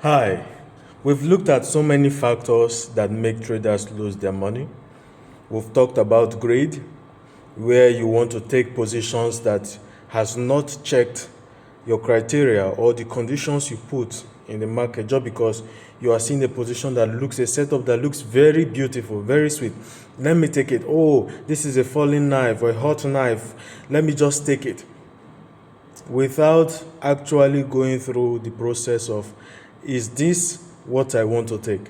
Hi, we've looked at so many factors that make traders lose their money. We've talked about greed, where you want to take positions that has not checked your criteria or the conditions you put in the market just because you are seeing a position that looks a setup that looks very beautiful, very sweet. Let me take it. Oh, this is a falling knife or a hot knife. Let me just take it without actually going through the process of, is this what I want to take?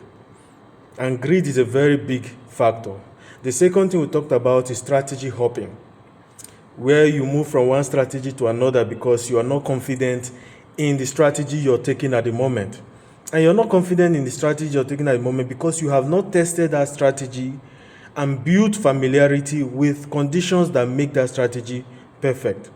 And greed is a very big factor. The second thing we talked about is strategy hopping, where you move from one strategy to another because you are not confident in the strategy you're taking at the moment. And you're not confident in the strategy you're taking at the moment because you have not tested that strategy and built familiarity with conditions that make that strategy perfect.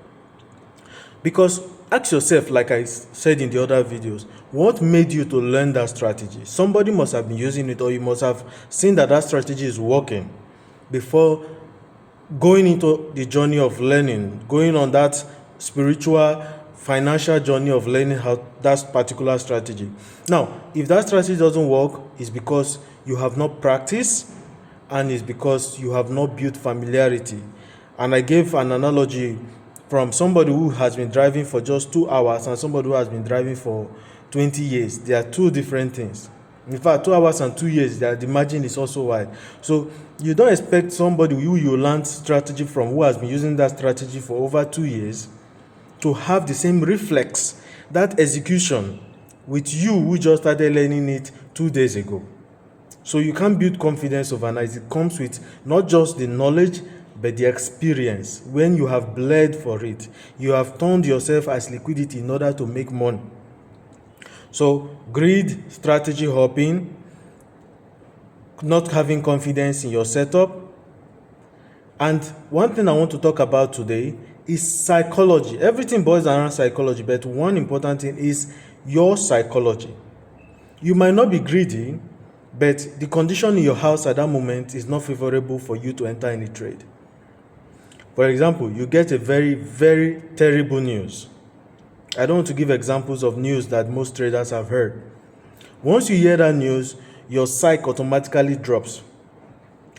Because ask yourself, like I said in the other videos, what made you to learn that strategy? Somebody must have been using it, or you must have seen that that strategy is working before going into the journey of learning, going on that spiritual, financial journey of learning how that particular strategy. Now, if that strategy doesn't work, it's because you have not practiced and it's because you have not built familiarity. And I gave an analogy from somebody who has been driving for just 2 hours and somebody who has been driving for 20 years. They are two different things. In fact, 2 hours and 2 years, the margin is also wide. So you don't expect somebody who you learned strategy from, who has been using that strategy for over 2 years, to have the same reflex, that execution, with you who just started learning it 2 days ago. So you can't build confidence overnight. It comes with not just the knowledge, but the experience. When you have bled for it, you have turned yourself as liquidity in order to make money. So greed, strategy hopping, not having confidence in your setup. And one thing I want to talk about today is psychology. Everything boils around psychology, but one important thing is your psychology. You might not be greedy, but the condition in your house at that moment is not favorable for you to enter any trade. For example, you get a very, very terrible news. I don't want to give examples of news that most traders have heard. Once you hear that news, your psyche automatically drops,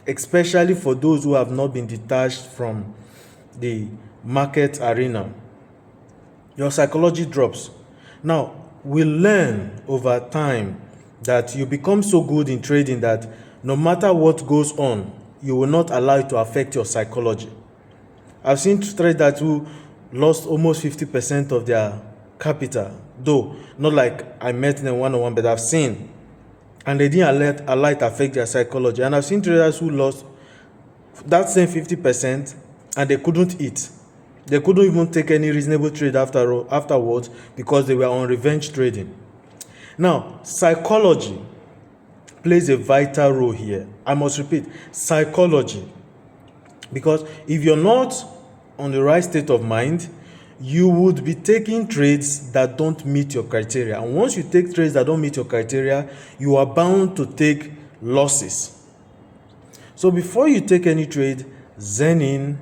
especially for those who have not been detached from the market arena. Your psychology drops. Now, we learn over time that you become so good in trading that no matter what goes on, you will not allow it to affect your psychology. I've seen traders who lost almost 50% of their capital, though not like I met them one-on-one, but I've seen, and they didn't allow it affect their psychology. And I've seen traders who lost that same 50% and they couldn't eat. They couldn't even take any reasonable trade afterwards because they were on revenge trading. Now, psychology plays a vital role here. I must repeat, psychology. Because if you're not on the right state of mind, you would be taking trades that don't meet your criteria. And once you take trades that don't meet your criteria, you are bound to take losses. So before you take any trade, zen in,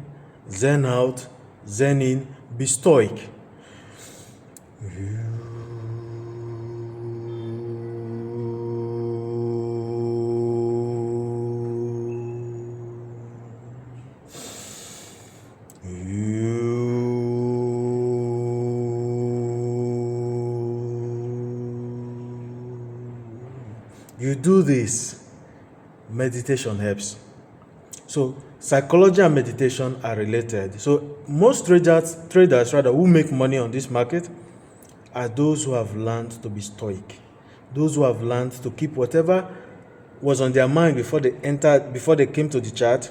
zen out, zen in, be stoic. You do this, meditation helps. So psychology and meditation are related. So most traders who make money on this market are those who have learned to be stoic. Those who have learned to keep whatever was on their mind before they came to the chart,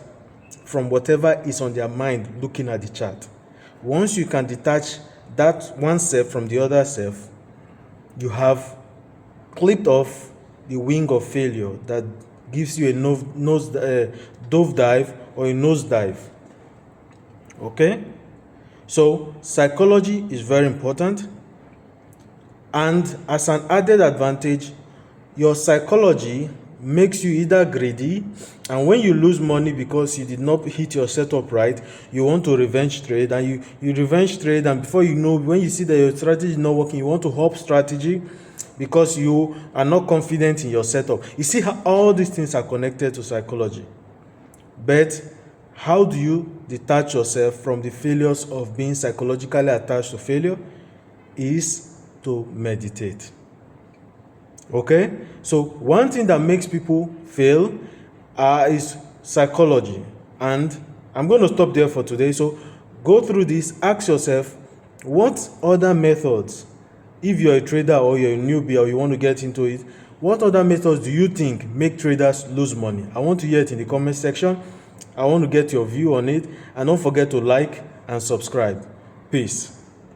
from whatever is on their mind looking at the chart. Once you can detach that one self from the other self, you have clipped off the wing of failure that gives you a dove dive or a nose dive. Okay? So psychology is very important. And as an added advantage, your psychology makes you either greedy, and when you lose money because you did not hit your setup right, you want to revenge trade, and you revenge trade, and before you know, when you see that your strategy is not working, you want to hop strategy, because you are not confident in your setup. You see how all these things are connected to psychology. But how do you detach yourself from the failures of being psychologically attached to failure? Is to meditate. Okay? So one thing that makes people fail is psychology. And I'm going to stop there for today. So go through this, ask yourself, what other methods, if you're a trader or you're a newbie or you want to get into it, what other methods do you think make traders lose money? I want to hear it in the comment section. I want to get your view on it. And don't forget to like and subscribe. Peace.